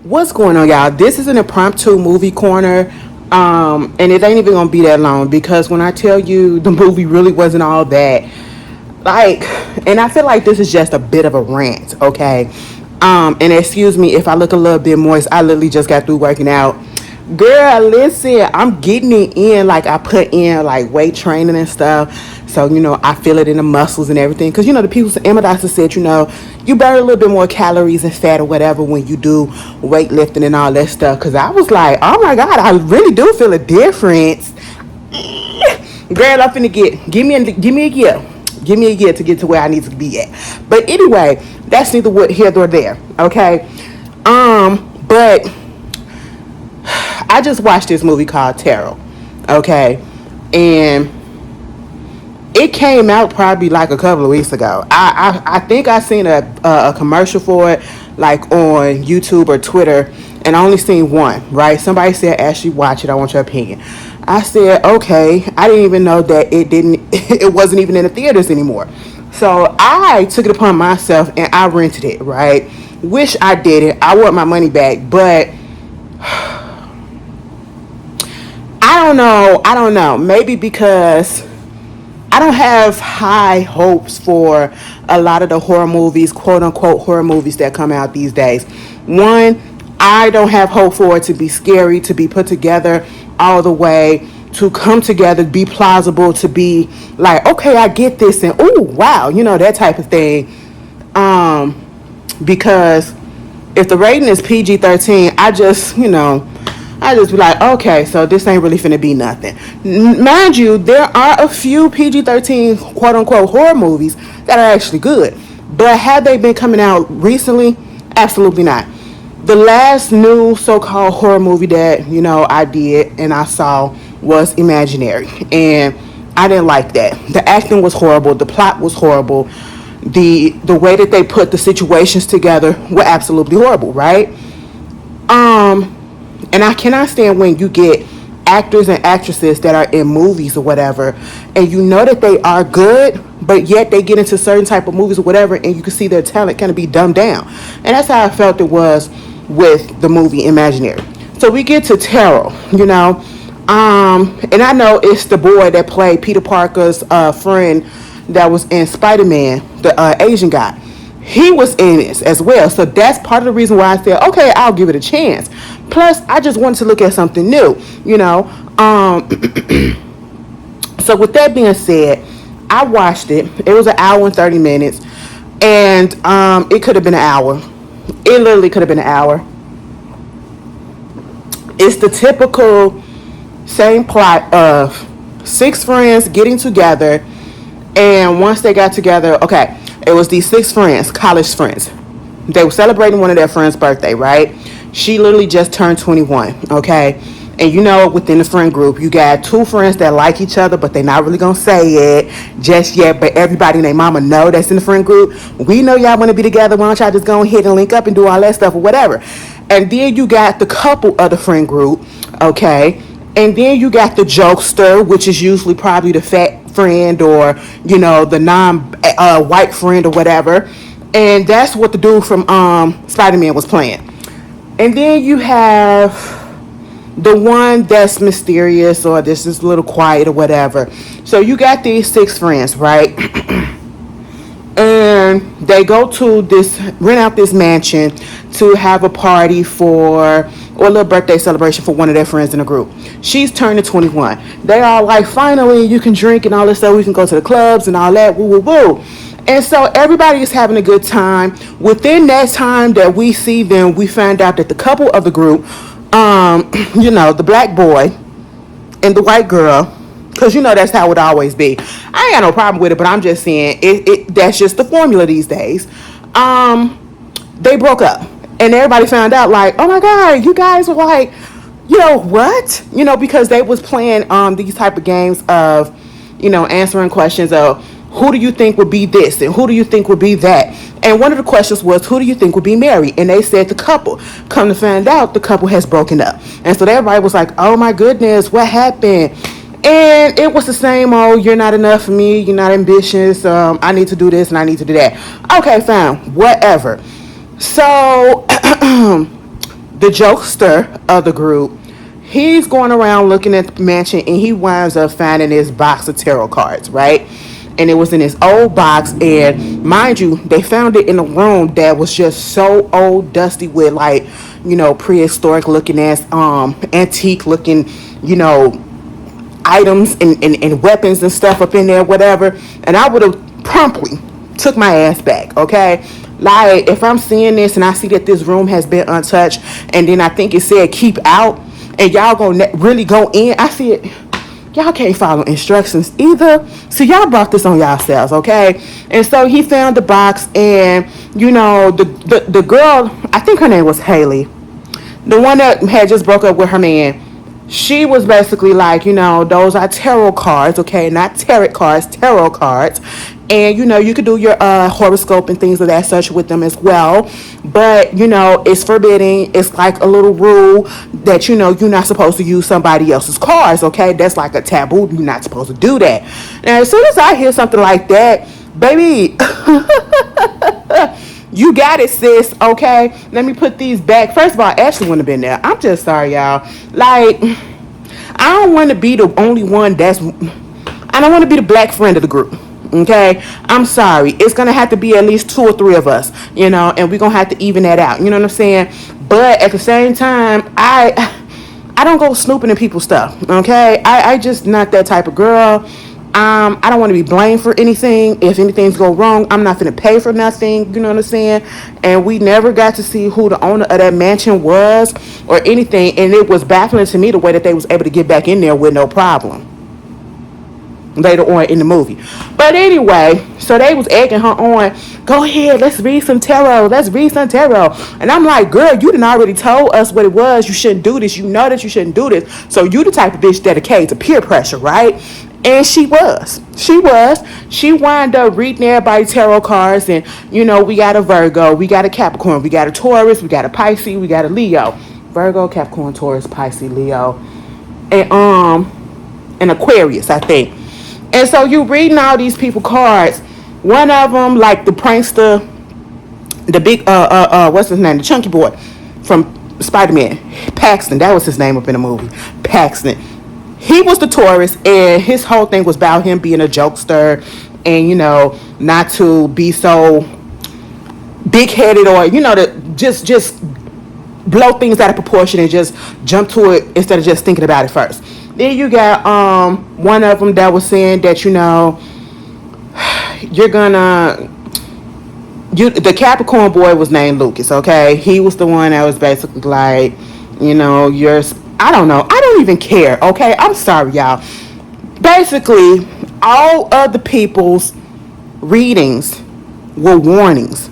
What's going on, y'all? This is an impromptu movie corner. And it ain't even gonna be that long because when I tell you the movie really wasn't all that, like, and I feel like this is just a bit of a rant, okay? And excuse me if I look a little bit moist. I literally just got through working out. Girl, listen, I'm getting it in. Like, I put in like weight training and stuff. So, I feel it in the muscles and everything. Because, the people, Emma doctor said, you burn a little bit more calories and fat or whatever when you do weightlifting and all that stuff. Because I was like, oh my God, I really do feel a difference. Girl, I'm finna give me a year. Give me a year to get to where I need to be at. But anyway, that's neither here nor there. Okay. But I just watched this movie called Tarot. Okay. And it came out probably like a couple of weeks ago. I think I seen a commercial for it like on YouTube or Twitter, and I only seen one, right? Somebody said, Ashley, watch it. I want your opinion. I said, okay. I didn't even know that it wasn't even in the theaters anymore. So I took it upon myself and I rented it, right? Wish I did it. I want my money back, but I don't know. Maybe because I don't have high hopes for a lot of the horror movies, quote unquote horror movies that come out these days. One, I don't have hope for it to be scary, to be put together all the way, to come together, be plausible, to be like, okay, I get this, and oh wow, that type of thing. Because if the rating is PG-13, I just be like, okay, so this ain't really finna be nothing. Mind you, there are a few PG-13 quote-unquote horror movies that are actually good. But have they been coming out recently? Absolutely not. The last new so-called horror movie that, I did and I saw was Imaginary. And I didn't like that. The acting was horrible. The plot was horrible. The way that they put the situations together were absolutely horrible, right? And I cannot stand when you get actors and actresses that are in movies or whatever, and you know that they are good, but yet they get into certain type of movies or whatever, and you can see their talent kind of be dumbed down. And that's how I felt it was with the movie Imaginary. So we get to Tarot, and I know it's the boy that played Peter Parker's friend that was in Spider-Man, the Asian guy. He was in this as well. So that's part of the reason why I said, okay, I'll give it a chance. Plus, I just wanted to look at something new, So with that being said, I watched it. It was an hour and 30 minutes. And it could have been an hour. It literally could have been an hour. It's the typical same plot of 6 friends getting together. And once they got together, okay, it was these 6 friends, college friends. They were celebrating one of their friends' birthday, right? She literally just turned 21, okay? And within the friend group, you got 2 friends that like each other, but they're not really gonna say it just yet. But everybody and their mama know that's in the friend group. We know y'all wanna be together. Why don't y'all just go ahead and link up and do all that stuff or whatever? And then you got the couple of the friend group, okay? And then you got the jokester, which is usually probably the fat friend or, the non-white friend or whatever. And that's what the dude from Spider-Man was playing. And then you have the one that's mysterious or this is a little quiet or whatever. So you got these 6 friends, right? And they go to rent out this mansion to have a party or a little birthday celebration for one of their friends in the group. She's turning 21. They all like, finally, you can drink and all this stuff. We can go to the clubs and all that. Woo, woo, woo. And so everybody is having a good time. Within that time that we see them, we find out that the couple of the group, the black boy and the white girl, because that's how it would always be. I ain't got no problem with it, but I'm just saying that's just the formula these days. They broke up. And everybody found out like, oh my God, you guys were like, what? Because they was playing these type of games of, answering questions of who do you think would be this and who do you think would be that? And one of the questions was, who do you think would be married? And they said the couple. Come to find out, the couple has broken up. And so everybody was like, oh my goodness, what happened? And it was the same old, you're not enough for me, you're not ambitious, I need to do this and I need to do that. Okay, fine, whatever. So the jokester of the group, he's going around looking at the mansion, and he winds up finding this box of tarot cards, right? And it was in this old box, and mind you, they found it in a room that was just so old, dusty, with like, prehistoric looking ass, antique looking, items and weapons and stuff up in there, whatever. And I would have promptly took my ass back, okay? Like, if I'm seeing this and I see that this room has been untouched, and then I think it said keep out, and y'all gonna really go in, I see it. Y'all can't follow instructions either. So y'all brought this on yourselves, okay? And so he found the box, and the girl, I think her name was Haley, the one that had just broke up with her man. She was basically like, those are tarot cards, okay? Not tarot cards, tarot cards. And, you could do your horoscope and things of that such with them as well. But, it's forbidden. It's like a little rule that, you're not supposed to use somebody else's cards, okay? That's like a taboo. You're not supposed to do that. And as soon as I hear something like that, baby, you got it, sis, okay? Let me put these back. First of all, Ashley wouldn't have been there. I'm just sorry, y'all. Like, I don't want to be the only one I don't want to be the black friend of the group, okay? I'm sorry. It's going to have to be at least 2 or 3 of us, and we're going to have to even that out. You know what I'm saying? But at the same time, I don't go snooping in people's stuff, okay? I just not that type of girl. I don't want to be blamed for anything. If anything's go wrong, I'm not going to pay for nothing. You know what I'm saying? And we never got to see who the owner of that mansion was or anything. And it was baffling to me the way that they was able to get back in there with no problem later on in the movie. But anyway, so they was egging her on, go ahead, let's read some tarot, and I'm like, girl, you done already told us what it was. You shouldn't do this. You know that you shouldn't do this. So you the type of bitch dedicated to peer pressure, right? And she wound up reading everybody tarot cards, and we got a Virgo, we got a Capricorn, we got a Taurus, we got a Pisces, we got a Leo. Virgo, Capricorn, Taurus, Pisces, Leo, and Aquarius, I think. And so you reading all these people cards. One of them, like the prankster, the big what's his name, the chunky boy from Spider-Man, Paxton, that was his name up in the movie, Paxton. He was the Taurus, and his whole thing was about him being a jokester, and not to be so big-headed, or to just blow things out of proportion and just jump to it instead of just thinking about it first. Then you got one of them that was saying that you're gonna the Capricorn boy was named Lucas, okay? He was the one that was basically like, you're, I don't know, I don't even care, okay? I'm sorry, y'all. Basically, all of the people's readings were warnings,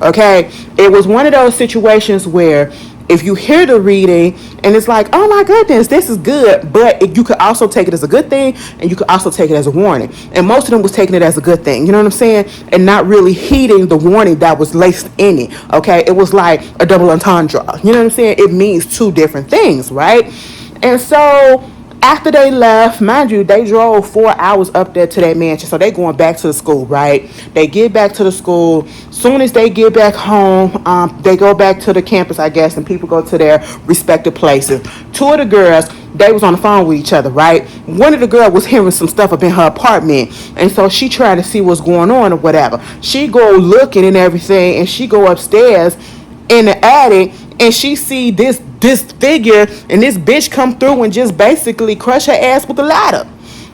okay? It was one of those situations where if you hear the reading and it's like, oh my goodness, this is good, but you could also take it as a good thing, and you could also take it as a warning. And most of them was taking it as a good thing, you know what I'm saying? And not really heeding the warning that was laced in it, okay? It was like a double entendre, you know what I'm saying? It means 2 different things, right? And so after they left, mind you, they drove 4 hours up there to that mansion. So they going back to the school, right? They get back to the school. Soon as they get back home, they go back to the campus, I guess, and people go to their respective places. 2 of the girls, they was on the phone with each other, right? One of the girls was hearing some stuff up in her apartment, and so she tried to see what's going on or whatever. She go looking and everything, and she go upstairs in the attic, and she see this figure and this bitch come through and just basically crush her ass with a ladder.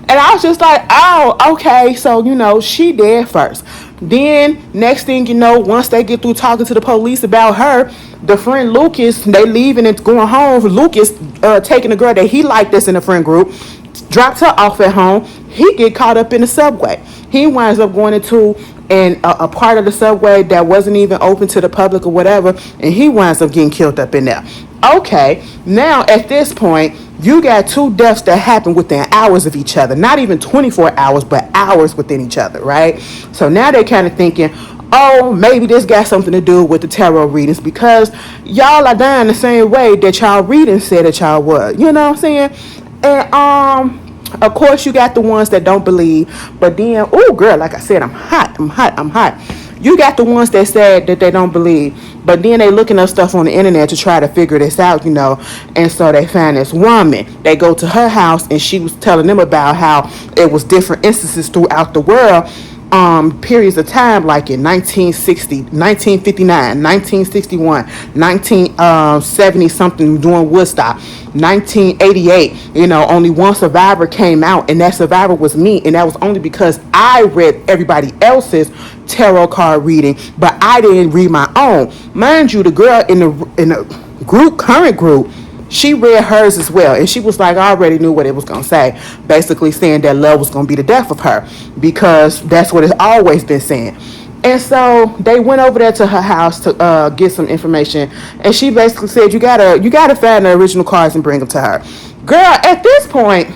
And I was just like, oh, okay, so she dead first. Then next thing you know, once they get through talking to the police about her, the friend Lucas, they leaving and going home. Lucas taking the girl that he liked that's in the friend group, drops her off at home. He get caught up in the subway. He winds up going into a part of the subway that wasn't even open to the public or whatever, and he winds up getting killed up in there. Okay, now at this point, you got 2 deaths that happen within hours of each other. Not even 24 hours, but hours within each other, right? So now they're kind of thinking, oh, maybe this got something to do with the tarot readings, because y'all are dying the same way that y'all readings said that y'all was. You know what I'm saying? And of course, you got the ones that don't believe. But then, oh, girl, like I said, I'm hot. You got the ones that said that they don't believe, but then they looking up stuff on the internet to try to figure this out, and so they find this woman. They go to her house, and she was telling them about how it was different instances throughout the world, periods of time, like in 1960, 1959, 1961, 1970 something during Woodstock, 1988. Only one survivor came out, and that survivor was me, and that was only because I read everybody else's tarot card reading, but I didn't read my own. Mind you, the girl in the current group, she read hers as well, and she was like, I already knew what it was going to say, basically saying that love was going to be the death of her, because that's what it's always been saying. And so they went over there to her house to get some information, and she basically said, you gotta find the original cards and bring them to her. Girl, at this point,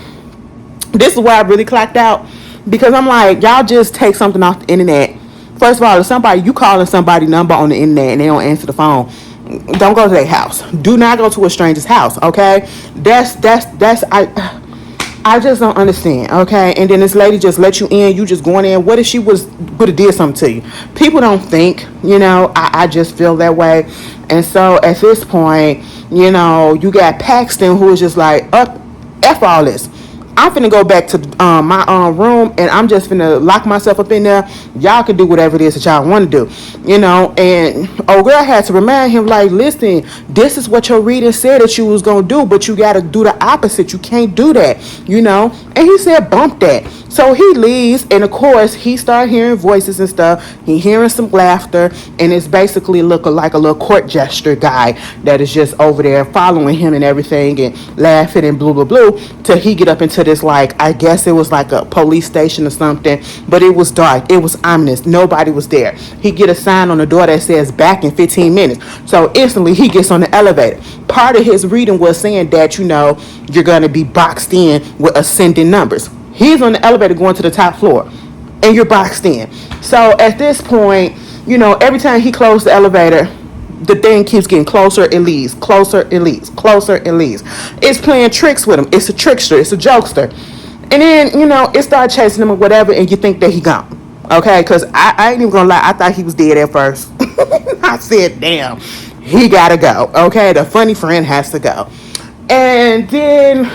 this is where I really clocked out, because I'm like, y'all just take something off the internet. First of all, if you calling somebody's number on the internet and they don't answer the phone, don't go to their house. Do not go to a stranger's house, okay? I just don't understand, okay? And then this lady just let you in, you just going in. What if she would have did something to you? People don't think, I just feel that way. And so at this point, you got Paxton, who is just like, F all this. I'm finna go back to my room, and I'm just finna lock myself up in there. Y'all can do whatever it is that y'all want to do, and old girl had to remind him, like, listen, this is what your reading said that you was gonna do, but you gotta do the opposite. You can't do that, and he said bump that. So he leaves, and of course he started hearing voices and stuff. He hearing some laughter, and it's basically looking like a little court gesture guy that is just over there following him and everything, and laughing and blue till he get up into this, like, I guess it was like a police station or something, but it was dark, it was ominous, nobody was there. He get a sign on the door that says back in 15 minutes. So instantly he gets on the elevator. Part of his reading was saying that you're going to be boxed in with ascending numbers. He's on the elevator going to the top floor, and you're boxed in. So at this point, every time he closed the elevator, the thing keeps getting closer. It leaves, closer. It leaves, closer. It leaves. It's playing tricks with him. It's a trickster. It's a jokester. And then it started chasing him or whatever, and you think that he gone. Okay, because I ain't even gonna lie. I thought he was dead at first. I said, damn, he gotta go. Okay, the funny friend has to go. And then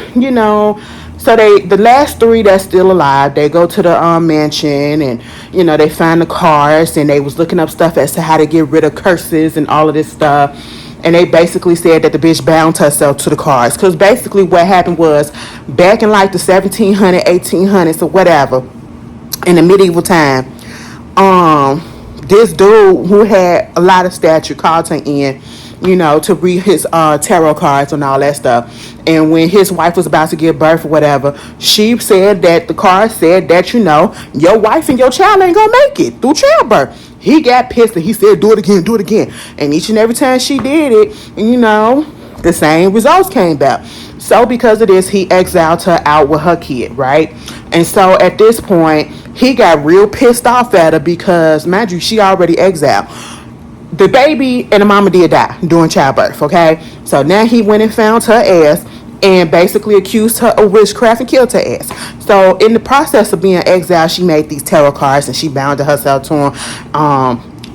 so the last three that's still alive, they go to the mansion, and they find the cards, and they was looking up stuff as to how to get rid of curses and all of this stuff. And they basically said that the bitch bound herself to the cards, because basically what happened was, back in like the 1700s, 1800s or whatever, in the medieval time, this dude who had a lot of stature called her in, to read his tarot cards and all that stuff. And when his wife was about to give birth or whatever, she said that the card said that, your wife and your child ain't gonna make it through childbirth. He got pissed, and he said, do it again. And each and every time she did it, the same results came back. So because of this, he exiled her out with her kid, right? And so at this point, he got real pissed off at her because, mind you, she already exiled. The baby and the mama did die during childbirth, okay? So now he went and found her ass and basically accused her of witchcraft and killed her ass. So in the process of being exiled, she made these tarot cards, and she bounded herself to him,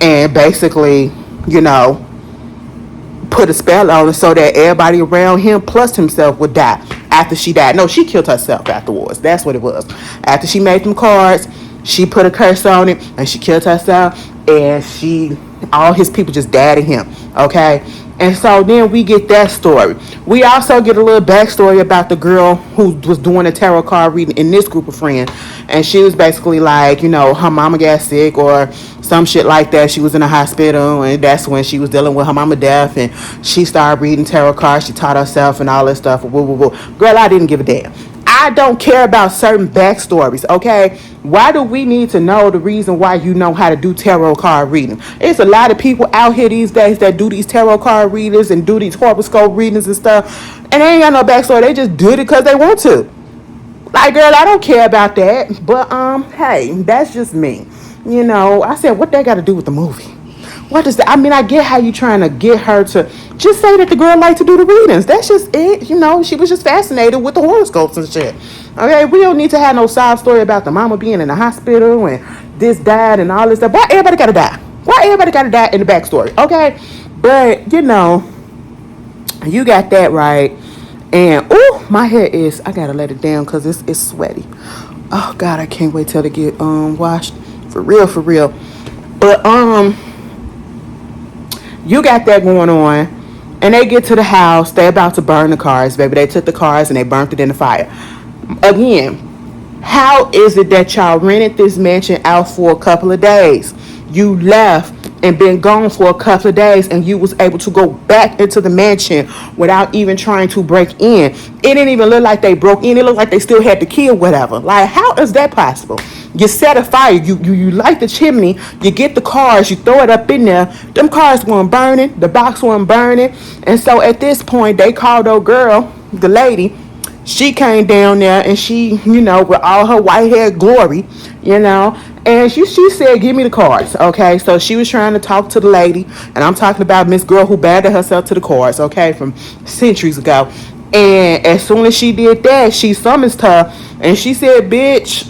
and basically, put a spell on her so that everybody around him plus himself would die after she died. No, she killed herself afterwards. That's what it was. After she made them cards, she put a curse on it, and she killed herself, and all his people just died in him, okay? And so then we get that story. We also get a little backstory about the girl who was doing a tarot card reading in this group of friends. And she was basically like, her mama got sick or some shit like that. She was in a hospital, and that's when she was dealing with her mama death, and she started reading tarot cards. She taught herself and all that stuff. Woo, woo, woo. Girl, I didn't give a damn. I don't care about certain backstories, okay? Why do we need to know the reason why you know how to do tarot card reading? It's a lot of people out here these days that do these tarot card readings and do these horoscope readings and stuff, and they ain't got no backstory. They just do it because they want to. Like, girl, I don't care about that. But hey, that's just me. I said, what they got to do with the movie? What does that? I mean, I get how you trying to get her to just say that the girl liked to do the readings. That's just it. She was just fascinated with the horoscopes and shit. Okay, we don't need to have no side story about the mama being in the hospital and this died and all this stuff. Why everybody gotta die? everybody got to die in the backstory, okay? But you got that right. And oh, my hair is, I gotta let it down because it's sweaty. Oh God, I can't wait till they get washed. For real, for real. But you got that going on. And they get to the house, they about to burn the cars, baby. They took the cars and they burnt it in the fire. Again, how is it that y'all rented this mansion out for a couple of days? You left and been gone for a couple of days and you was able to go back into the mansion without even trying to break in. It didn't even look like they broke in. It looked like they still had the key or whatever. Like, how is that possible? You set a fire, you light the chimney, you get the cars, you throw it up in there. Them cars weren't burning, the box wasn't burning. And so at this point, they called old girl, the lady. She came down there and she, with all her white hair glory, and she said, give me the cards, okay? So she was trying to talk to the lady, and I'm talking about Miss Girl who banded herself to the cards, okay, from centuries ago. And as soon as she did that, she summons her, and she said, bitch,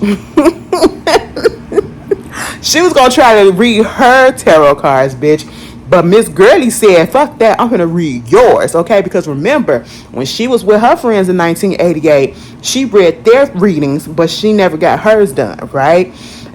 she was going to try to read her tarot cards, bitch. But Miss Gurley said, fuck that, I'm going to read yours, okay? Because remember, when she was with her friends in 1988, she read their readings, but she never got hers done, right?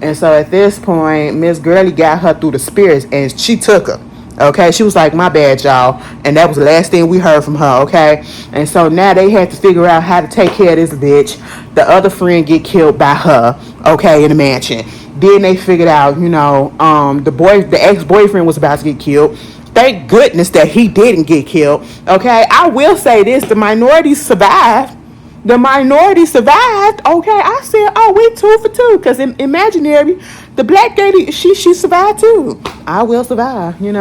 And so at this point, Miss Gurley got her through the spirits, and she took her, okay? She was like, my bad, y'all. And that was the last thing we heard from her, okay? And so now they had to figure out how to take care of this bitch. The other friend get killed by her, okay, in the mansion. Then they figured out, the ex-boyfriend was about to get killed. Thank goodness that he didn't get killed. Okay, I will say this: the minorities survived. The minority survived. Okay, I said, oh, we 2 for 2, because in imaginary, the black lady, she survived too. I will survive, And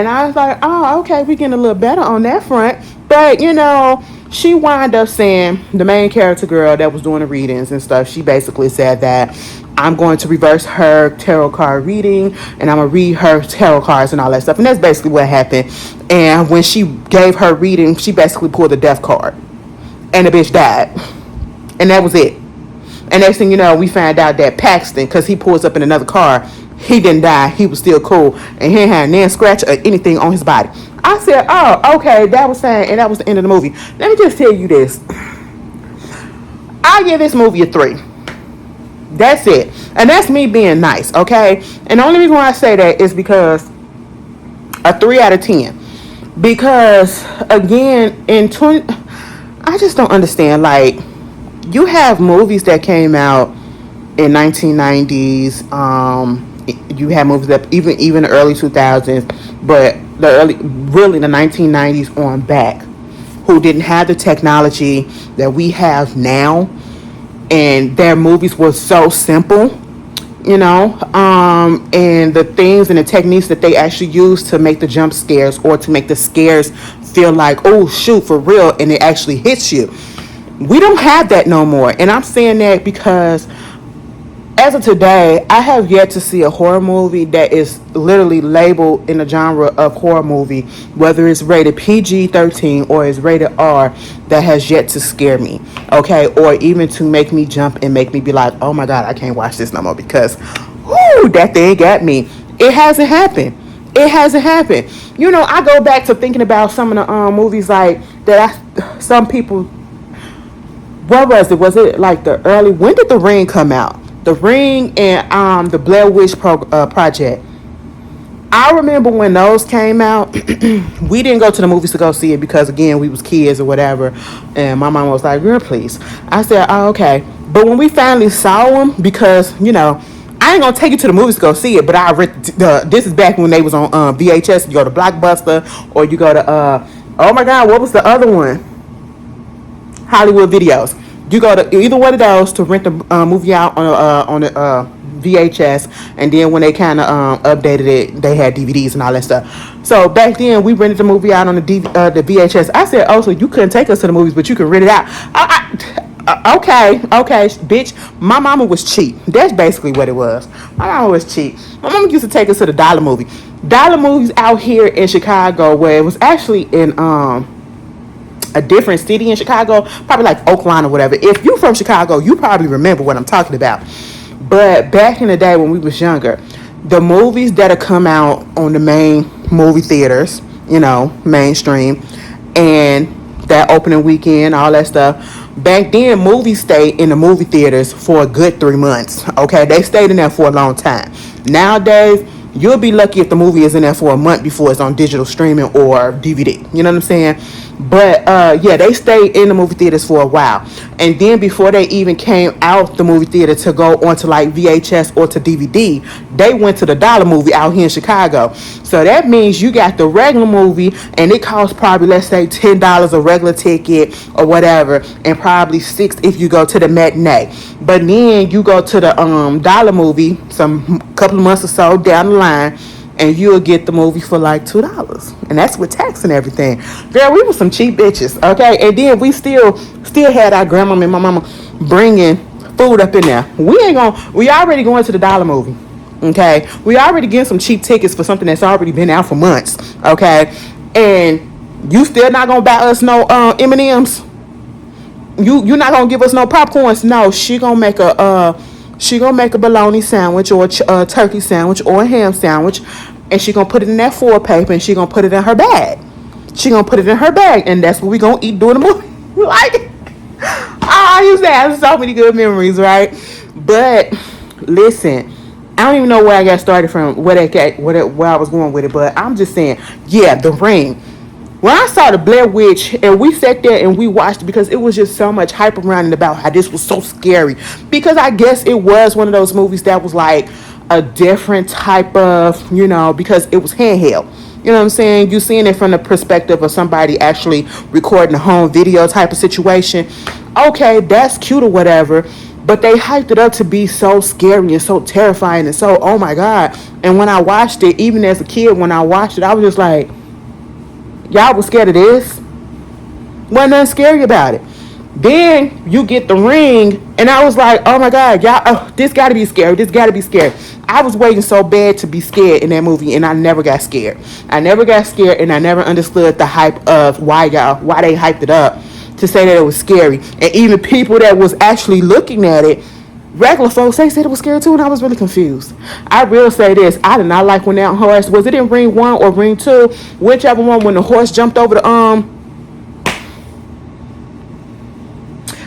I was like, oh, okay, we getting a little better on that front. But she wound up saying, the main character girl that was doing the readings and stuff, she basically said that I'm going to reverse her tarot card reading and I'm going to read her tarot cards and all that stuff. And that's basically what happened. And when she gave her reading, she basically pulled the death card. And the bitch died. And that was it. And next thing you know, we found out that Paxton, because he pulls up in another car, he didn't die. He was still cool. And he had no scratch or anything on his body. I said, oh, okay, that was saying, and that was the end of the movie. Let me just tell you this. I give this movie a 3. That's it. And that's me being nice, okay? And the only reason why I say that is because a 3 out of 10. Because, again, I just don't understand. Like, you have movies that came out in 1990s. You have movies that even the early 2000s, but really the 1990s on back, who didn't have the technology that we have now. And their movies were so simple, and the things and the techniques that they actually use to make the jump scares or to make the scares feel like, oh, shoot, for real, and it actually hits you. We don't have that no more. And I'm saying that because as of today, I have yet to see a horror movie that is literally labeled in the genre of horror movie, whether it's rated PG-13 or is rated R, that has yet to scare me, okay? Or even to make me jump and make me be like, oh my God, I can't watch this no more because, whoo, that thing got me. It hasn't happened. It hasn't happened. I go back to thinking about some of the movies like that some people, what was it? Was it like when did The Ring come out? The Ring and the Blair Witch Project. I remember when those came out. We didn't go to the movies to go see it because, again, we was kids or whatever. And my mom was like, girl, please. I said, oh, okay. But when we finally saw them, because, I ain't going to take you to the movies to go see it, but I read this is back when they was on VHS. You go to Blockbuster or you go to, oh my God, what was the other one? Hollywood Videos. You go to either one of those to rent the movie out on the VHS, and then when they kind of updated it, they had DVDs and all that stuff. So back then, we rented the movie out on the VHS. I said, oh, so you couldn't take us to the movies, but you could rent it out. Okay, bitch. My mama was cheap. That's basically what it was. My mama was cheap. My mama used to take us to the dollar movie. Dollar movies out here in Chicago, where it was actually in a different city in Chicago, probably like Oakland or whatever. If you from Chicago, you probably remember what I'm talking about. But back in the day when we was younger, the movies that come out on the main movie theaters, mainstream, and that opening weekend, all that stuff. Back then, movies stayed in the movie theaters for a good 3 months. Okay, they stayed in there for a long time. Nowadays, you'll be lucky if the movie is in there for a month before it's on digital streaming or DVD. You know what I'm saying? But yeah, they stayed in the movie theaters for a while. And then before they even came out the movie theater to go onto like VHS or to DVD, they went to the dollar movie out here in Chicago. So that means you got the regular movie and it costs probably, let's say, $10 a regular ticket or whatever, and probably $6 if you go to the matinee. But then you go to the dollar movie some couple of months or so down the line, and you'll get the movie for like $2, and that's with tax and everything. Girl, we were some cheap bitches, okay? And then we still had our grandma and my mama bringing food up in there. We already going to the dollar movie, okay? We already getting some cheap tickets for something that's already been out for months, okay? And you still not gonna buy us no M&Ms? You not gonna give us no popcorns? No, she gonna make a bologna sandwich or a turkey sandwich or a ham sandwich, and she gonna put it in that foil paper, and she gonna put it in her bag. She gonna put it in her bag, and that's what we gonna eat during the movie. Like, I used to have so many good memories, right? But listen, I don't even know where I got started from, where I was going with it, but I'm just saying, yeah, The Ring. When I saw the Blair Witch and we sat there and we watched it, because it was just so much hype around it about how this was so scary, because I guess it was one of those movies that was like a different type of, because it was handheld. You know what I'm saying? You seeing it from the perspective of somebody actually recording a home video type of situation. Okay, that's cute or whatever, but they hyped it up to be so scary and so terrifying and so, oh my God. And when I watched it, even as a kid, when I watched it, I was just like, y'all was scared of this? Wasn't nothing scary about it. Then you get The Ring, and I was like, oh my God, y'all, this gotta be scary. This gotta be scary. I was waiting so bad to be scared in that movie, and I never got scared. I never got scared, and I never understood the hype of why they hyped it up to say that it was scary. And even people that was actually looking at it, regular folks, they said it was scary too, and I was really confused. I will say this, I did not like when that horse, was it in Ring 1 or Ring 2? Whichever one, when the horse jumped over the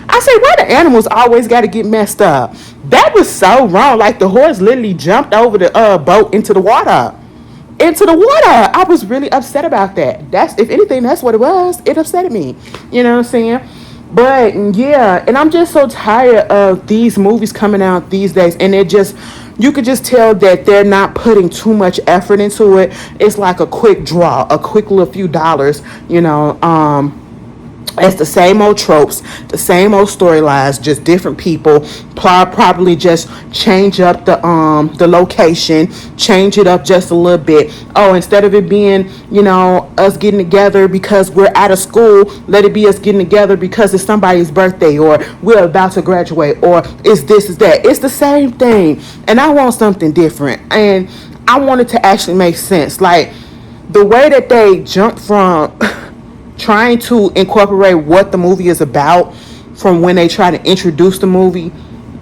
I say, why the animals always got to get messed up? That was so wrong. Like, the horse literally jumped over the boat into the water. I was really upset about that. If anything, that's what it was. It upset me. You know what I'm saying? But yeah, and I'm just so tired of these movies coming out these days, and you could just tell that they're not putting too much effort into it. It's like a quick draw, a quick little few dollars, it's the same old tropes, the same old storylines, just different people. Probably just change up the location, change it up just a little bit. Oh, instead of it being, us getting together because we're out of school, let it be us getting together because it's somebody's birthday, or we're about to graduate, or it's this, is that. It's the same thing, and I want something different, and I want it to actually make sense. Like, the way that they jump from trying to incorporate what the movie is about from when they try to introduce the movie,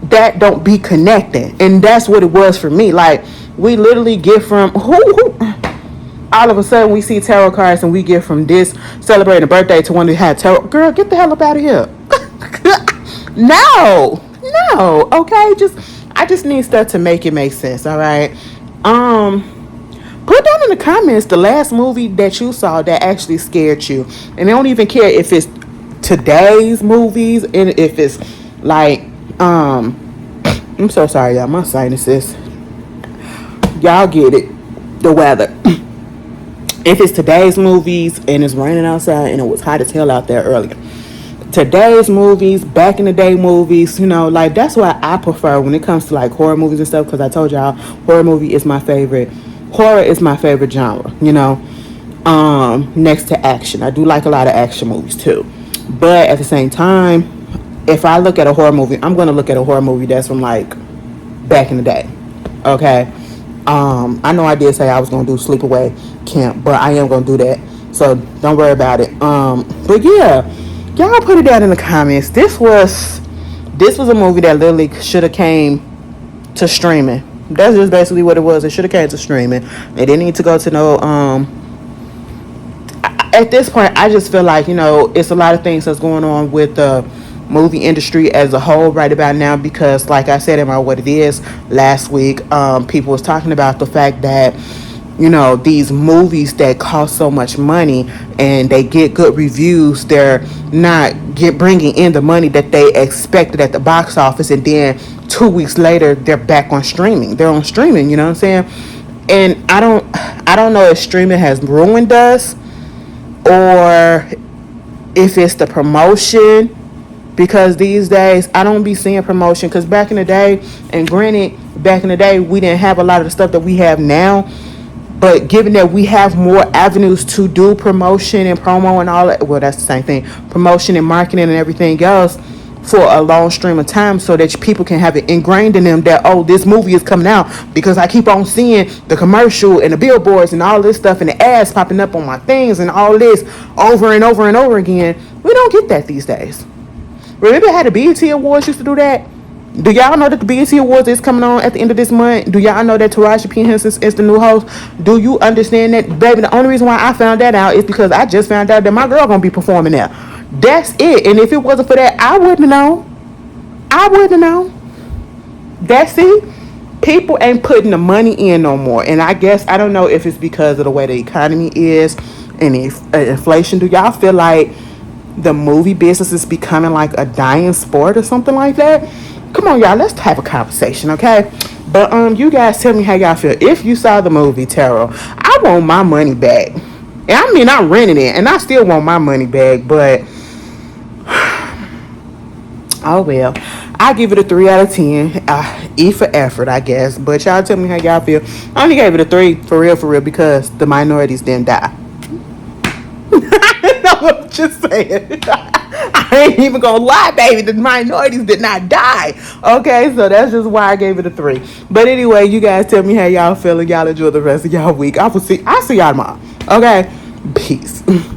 that don't be connecting. And that's what it was for me. Like, we literally get from who all of a sudden we see tarot cards, and we get from this celebrating a birthday to one that had tarot. Girl, get the hell up out of here. No, okay, I just need stuff to make it make sense. All right. Put down in the comments the last movie that you saw that actually scared you. And I don't even care if it's today's movies, and if it's like, I'm so sorry, y'all, my sinuses. Y'all get it. The weather. If it's today's movies and it's raining outside and it was hot as hell out there earlier. Today's movies, back in the day movies, like, that's what I prefer when it comes to like horror movies and stuff, because I told y'all horror movie is my favorite. Horror is my favorite genre, next to action. I do like a lot of action movies too. But at the same time, if I look at a horror movie, I'm going to look at a horror movie that's from like back in the day. Okay. I know I did say I was going to do Sleepaway Camp, but I am going to do that. So don't worry about it. But yeah, y'all put it down in the comments. This was a movie that literally should have came to streaming That's just basically what it was. It should have came to streaming. It didn't need to go to no at this point, I just feel like, it's a lot of things that's going on with the movie industry as a whole right about now, because like I said in my What It Is last week, people was talking about the fact that these movies that cost so much money and they get good reviews, they're not bringing in the money that they expected at the box office, and then 2 weeks later they're back on streaming. They're on streaming, you know what I'm saying? And I don't know if streaming has ruined us or if it's the promotion, because these days I don't be seeing promotion. Because back in the day, and granted, back in the day we didn't have a lot of the stuff that we have now, but given that we have more avenues to do promotion and promo and all that, well, that's the same thing, promotion and marketing and everything else, for a long stream of time, so that people can have it ingrained in them that, oh, this movie is coming out, because I keep on seeing the commercial and the billboards and all this stuff and the ads popping up on my things and all this over and over and over again. We don't get that these days. Remember how the BET Awards used to do that? Do y'all know that the BET Awards is coming on at the end of this month? Do y'all know that Taraji P. Henson is the new host? Do you understand that, baby? The only reason why I found that out is because I just found out that my girl gonna be performing there. That's it. And if it wasn't for that, I wouldn't have known. I wouldn't have known. That's it. People ain't putting the money in no more. And I guess, I don't know if it's because of the way the economy is and inflation. Do y'all feel like the movie business is becoming like a dying sport or something like that? Come on, y'all, let's have a conversation, okay? But you guys tell me how y'all feel. If you saw the movie Tarot, I want my money back. And I mean, I rented it and I still want my money back, but oh well. I give it a 3 out of 10. E for effort, I guess. But y'all tell me how y'all feel. I only gave it a 3 for real, because the minorities didn't die. I'm just saying. I ain't even gonna lie, baby. The minorities did not die. Okay, so that's just why I gave it a 3. But anyway, you guys tell me how y'all feeling. Y'all enjoy the rest of y'all week. I'll see y'all tomorrow. Okay, peace.